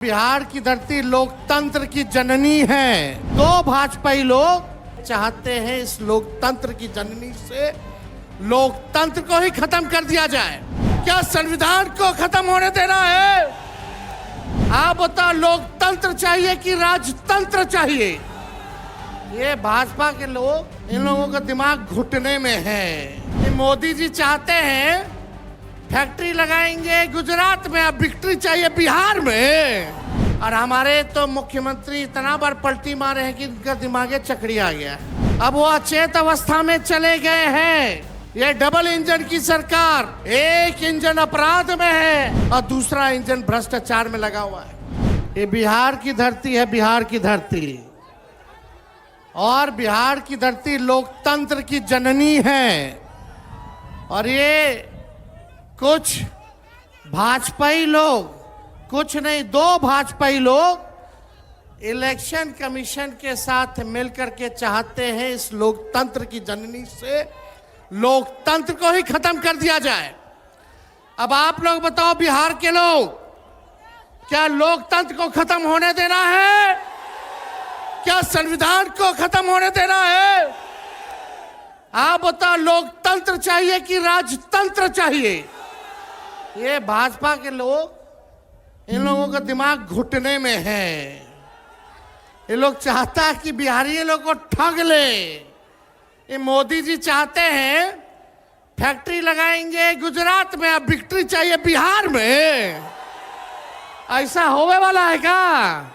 बिहार की धरती लोकतंत्र की जननी है। दो भाजपाई लोग चाहते हैं इस लोकतंत्र की जननी से लोकतंत्र को ही खत्म कर दिया जाए। क्या संविधान को खत्म होने देना है? आप बताओ, लोकतंत्र चाहिए कि राजतंत्र चाहिए? ये भाजपा के लोग, इन लोगों का दिमाग घुटने में है। मोदी जी चाहते हैं फैक्ट्री लगाएंगे गुजरात में, अब विक्ट्री चाहिए बिहार में। और हमारे तो मुख्यमंत्री इतना बार पलटी मारे हैं कि इनका दिमागे चकड़ी आ गया है। अब वो अचेत अवस्था में चले गए हैं। ये डबल इंजन की सरकार, एक इंजन अपराध में है और दूसरा इंजन भ्रष्टाचार में लगा हुआ है। ये बिहार की धरती है, बिहार की धरती। और बिहार की धरती लोकतंत्र की जननी है। और ये कुछ भाजपाई लोग, कुछ नहीं, दो भाजपाई लोग इलेक्शन कमीशन के साथ मिलकर के चाहते हैं इस लोकतंत्र की जननी से लोकतंत्र को ही खत्म कर दिया जाए। अब आप लोग बताओ, बिहार के लोग, क्या लोकतंत्र को खत्म होने देना है? क्या संविधान को खत्म होने देना है? आप बताओ, लोकतंत्र चाहिए कि राजतंत्र चाहिए? ये भाजपा के लोग, इन लोगों का दिमाग घुटने में है। ये लोग चाहता है कि बिहारी लोग को ठग ले। ये मोदी जी चाहते हैं फैक्ट्री लगाएंगे गुजरात में, अब विक्ट्री चाहिए बिहार में। ऐसा होने वाला है क्या?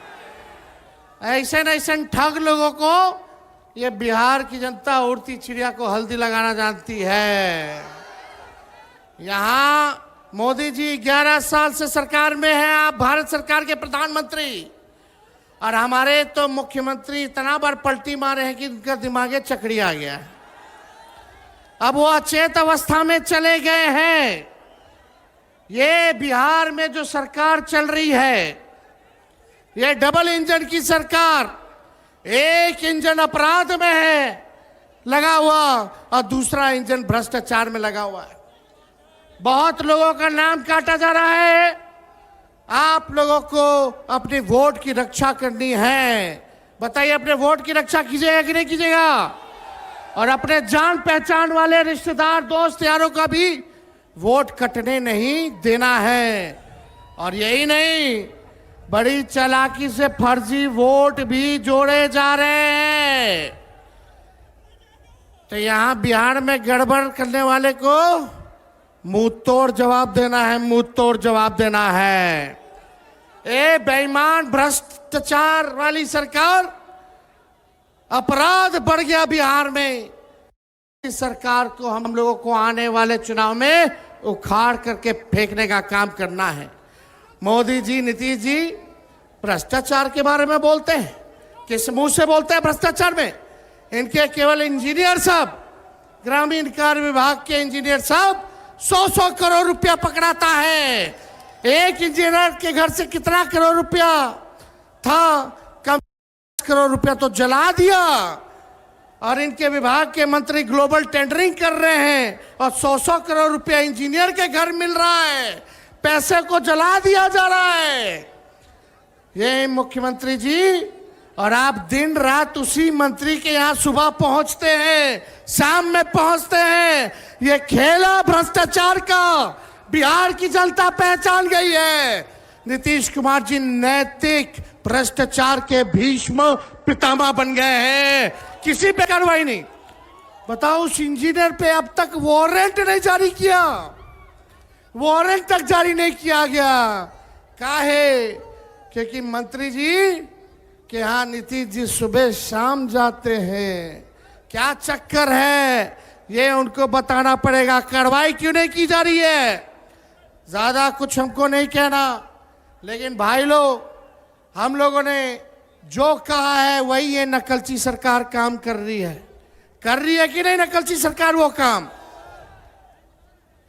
ऐसे न ऐसे ठग लोगों को ये बिहार की जनता उड़ती चिड़िया को हल्दी लगाना जानती है। यहाँ मोदी जी 11 साल से सरकार में हैं, आप भारत सरकार के प्रधानमंत्री, और हमारे तो मुख्यमंत्री इतना बार पलटी मारे हैं कि इनका दिमागे चकड़ी आ गया है। अब वो अचेत अवस्था में चले गए हैं। ये बिहार में जो सरकार चल रही है, ये डबल इंजन की सरकार, एक इंजन अपराध में है लगा हुआ और दूसरा इंजन भ्रष्टाचार में लगा हुआ है। बहुत लोगों का नाम काटा जा रहा है। आप लोगों को अपने वोट की रक्षा करनी है। बताइए, अपने वोट की रक्षा कीजिएगा कि नहीं कीजिएगा? और अपने जान पहचान वाले रिश्तेदार, दोस्त यारों का भी वोट कटने नहीं देना है। और यही नहीं, बड़ी चालाकी से फर्जी वोट भी जोड़े जा रहे हैं। तो यहां बिहार में गड़बड़ करने वाले को मुंह तोड़ जवाब देना है, मुंह तोड़ जवाब देना है। ए बेईमान भ्रष्टाचार वाली सरकार, अपराध बढ़ गया बिहार में। इस सरकार को हम लोगों को आने वाले चुनाव में उखाड़ करके फेंकने का काम करना है। मोदी जी, नीतीश जी भ्रष्टाचार के बारे में बोलते हैं, किस मुंह से बोलते हैं भ्रष्टाचार में? इनके केवल इंजीनियर साहब, ग्रामीण कार्य विभाग के इंजीनियर साहब 100-100 करोड़ रुपया पकड़ाता है। एक इंजीनियर के घर से कितना करोड़ रुपया था? कम करोड़ रुपया तो जला दिया। और इनके विभाग के मंत्री ग्लोबल टेंडरिंग कर रहे हैं और 100-100 करोड़ रुपया इंजीनियर के घर मिल रहा है। पैसे को जला दिया जा रहा है। ये मुख्यमंत्री जी, और आप दिन रात उसी मंत्री के यहाँ सुबह पहुंचते हैं, शाम में पहुंचते हैं। ये खेला भ्रष्टाचार का बिहार की जनता पहचान गई है। नीतीश कुमार जी नैतिक भ्रष्टाचार के भीष्म पितामह बन गए हैं। किसी पे कार्रवाई नहीं। बताओ, उस इंजीनियर पे अब तक वारंट नहीं जारी किया, वारंट तक जारी नहीं किया गया। काहे? क्योंकि मंत्री जी कि हाँ, नीतीश जी सुबह शाम जाते हैं। क्या चक्कर है, ये उनको बताना पड़ेगा। कार्रवाई क्यों नहीं की जा रही है? ज्यादा कुछ हमको नहीं कहना, लेकिन भाई लोग, हम लोगों ने जो कहा है वही ये नकलची सरकार काम कर रही है। कर रही है कि नहीं नकलची सरकार वो काम?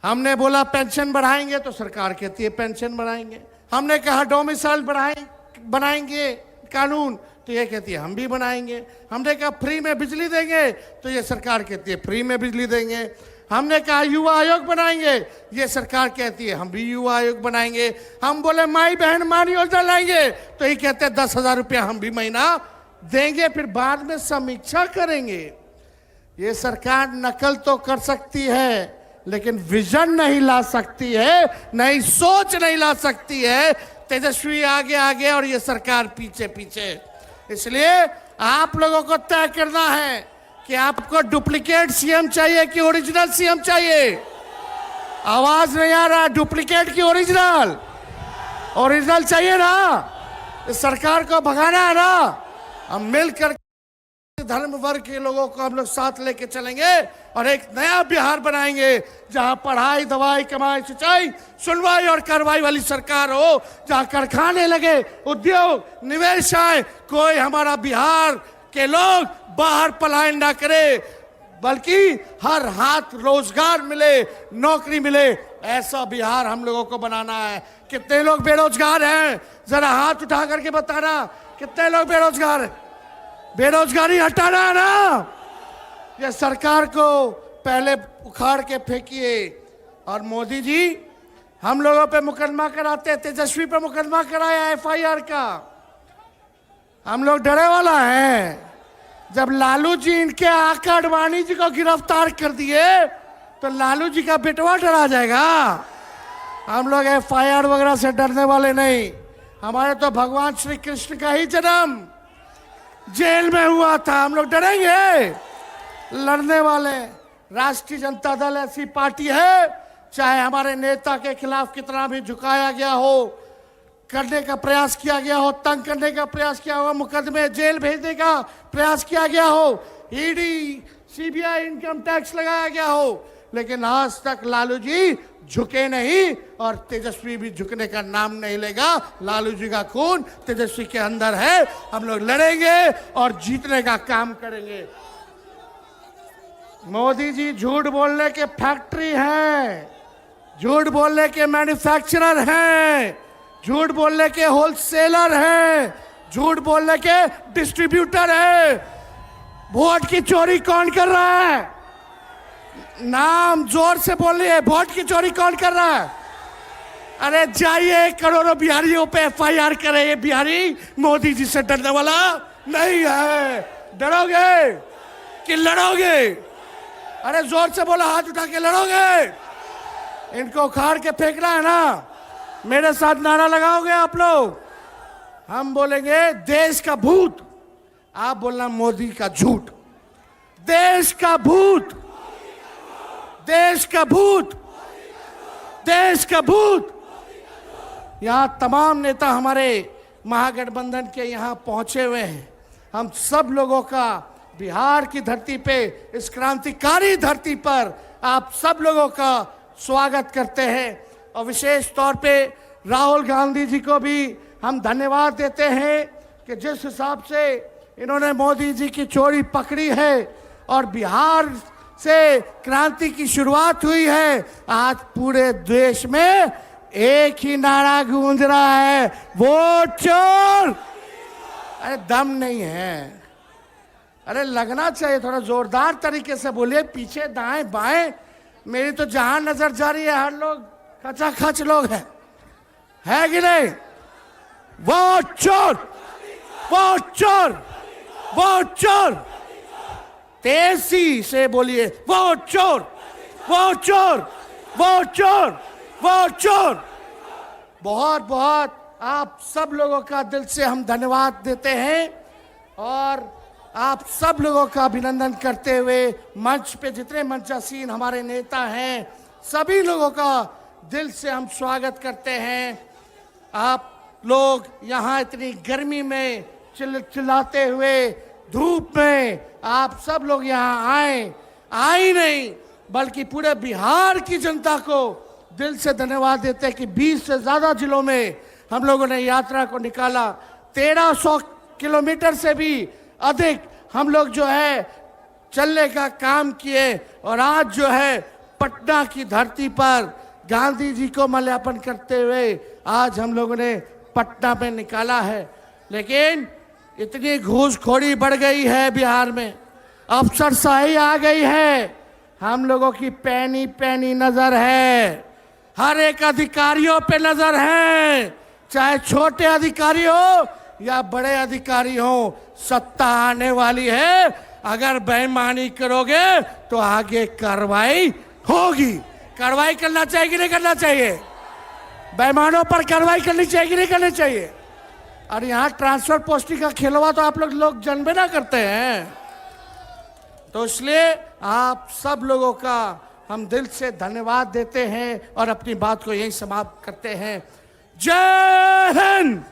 हमने बोला पेंशन बढ़ाएंगे तो सरकार कहती है पेंशन बढ़ाएंगे। हमने कहा डोमिसाइल बनाएंगे कानून, तो ये कहती है हम भी बनाएंगे। हमने कहा फ्री में बिजली देंगे, तो ये सरकार कहती है फ्री में बिजली देंगे। हमने कहा युवा आयोग बनाएंगे, ये सरकार कहती है हम भी युवा आयोग बनाएंगे। हम बोले माई बहन मान योजना लाएंगे, तो ये कहते हैं 10,000 रुपया हम भी महीना देंगे, फिर बाद में समीक्षा करेंगे। ये सरकार नकल तो कर सकती है लेकिन विजन नहीं ला सकती है, नई सोच नहीं ला सकती है। तेजस्वी आगे आगे और ये सरकार पीछे पीछे। इसलिए आप लोगों को तय करना है कि आपको डुप्लीकेट सीएम चाहिए कि ओरिजिनल सीएम चाहिए। आवाज नहीं आ रहा, डुप्लीकेट की ओरिजिनल? ओरिजिनल चाहिए ना, इस सरकार को भगाना है ना। हम मिलकर धर्म वर्ग के लोगों को हम लोग साथ लेके चलेंगे और एक नया बिहार बनाएंगे जहां पढ़ाई, दवाई, कमाई, सिंचाई, सुनवाई और कार्रवाई वाली सरकार हो, जहां कारखाने लगे, उद्योग, निवेश आए, कोई हमारा बिहार के लोग बाहर पलायन ना करे, बल्कि हर हाथ रोजगार मिले, नौकरी मिले। ऐसा बिहार हम लोगों को बनाना है। कितने लोग बेरोजगार हैं? जरा हाथ उठा करके बताना, कितने लोग बेरोजगार हैं? बेरोजगारी हटाना है ना। ये सरकार को पहले उखाड़ के फेंकिए। और मोदी जी हम लोगों पे मुकदमा कराते, तेजस्वी पे मुकदमा कराया एफआईआर का। हम लोग डरे वाला हैं। जब लालू जी इनके आका अडवाणी जी को गिरफ्तार कर दिए तो लालू जी का बेटवा डरा जाएगा। हम लोग एफआईआर वगैरह से डरने वाले नहीं। हमारे तो भगवान श्री कृष्ण का ही जन्म जेल में हुआ था, हम लोग डरेंगे? लड़ने वाले। राष्ट्रीय जनता दल ऐसी पार्टी है, चाहे हमारे नेता के खिलाफ कितना भी झुकाया गया हो, करने का प्रयास किया गया हो, तंग करने का प्रयास किया हो, मुकदमे जेल भेजने का प्रयास किया गया हो, ईडी, सीबीआई, इनकम टैक्स लगाया गया हो, लेकिन आज तक लालू जी झुके नहीं और तेजस्वी भी झुकने का नाम नहीं लेगा। लालू जी का खून तेजस्वी के अंदर है। हम लोग लड़ेंगे और जीतने का काम करेंगे। मोदी जी झूठ बोलने के फैक्ट्री हैं, झूठ बोलने के मैन्युफैक्चरर हैं, झूठ बोलने के होलसेलर हैं, झूठ बोलने के डिस्ट्रीब्यूटर हैं। वोट की चोरी कौन कर रहा है? नाम जोर से बोलिए, वोट की चोरी कौन कर रहा है? अरे जाइए करोड़ों बिहारियों पे एफआईआर करे। ये बिहारी मोदी जी से डरने वाला नहीं है। डरोगे कि लड़ोगे? अरे जोर से बोलो, हाथ उठा के लड़ोगे? इनको उखाड़ के फेंकना है ना। मेरे साथ नारा लगाओगे आप लोग? हम बोलेंगे देश का भूत, आप बोलना मोदी का झूठ। देश का भूत, देश का भूत, देश का भूत। यहां तमाम नेता हमारे महागठबंधन के यहां पहुंचे हुए हैं। हम सब लोगों का बिहार की धरती पे, इस क्रांतिकारी धरती पर आप सब लोगों का स्वागत करते हैं। और विशेष तौर पे राहुल गांधी जी को भी हम धन्यवाद देते हैं कि जिस हिसाब से इन्होंने मोदी जी की चोरी पकड़ी है और बिहार से क्रांति की शुरुआत हुई है। आज पूरे देश में एक ही नारा गूंज रहा है, वोट चोर। अरे दम नहीं है, अरे लगना चाहिए, थोड़ा जोरदार तरीके से बोलिए, पीछे दाएं बाएं। मेरी तो जहां नजर जा रही है हर लोग खचाखच लोग हैं, है कि नहीं? वोट चोर, वोट चोर, वोट चोर। तेजी से बोलिए, वोट चोर, वोट चोर, वोट चोर, वोट चोर। बहुत बहुत आप सब लोगों का दिल से हम धन्यवाद देते हैं और आप सब लोगों का अभिनंदन करते हुए मंच पे जितने मंचासीन हमारे नेता हैं सभी लोगों का दिल से हम स्वागत करते हैं। आप लोग यहाँ इतनी गर्मी में चिल्लाते हुए धूप में आप सब लोग यहाँ आए नहीं, बल्कि पूरे बिहार की जनता को दिल से धन्यवाद देते हैं कि 20 से ज़्यादा जिलों में हम लोगों ने यात्रा को निकाला। 1300 किलोमीटर से भी अधिक हम लोग जो है चलने का काम किए और आज जो है पटना की धरती पर गांधी जी को माल्यार्पण करते हुए आज हम लोगों ने पटना में निकाला है। लेकिन इतनी घूसखोरी बढ़ गई है बिहार में, अफसरशाही आ गई है, हम लोगों की पैनी पैनी नजर है, हर एक अधिकारियों पे नजर है, चाहे छोटे अधिकारी हो या बड़े अधिकारी हो। सत्ता आने वाली है, अगर बेईमानी करोगे तो आगे कार्रवाई होगी। कार्रवाई करना चाहिए कि नहीं करना चाहिए? बेईमानों पर कार्रवाई करनी चाहिए कि नहीं करनी चाहिए? और यहाँ ट्रांसफर पोस्टिंग का खेलवा तो आप लोग जानबे ना करते हैं। तो इसलिए आप सब लोगों का हम दिल से धन्यवाद देते हैं और अपनी बात को यहीं समाप्त करते हैं। जय हिंद।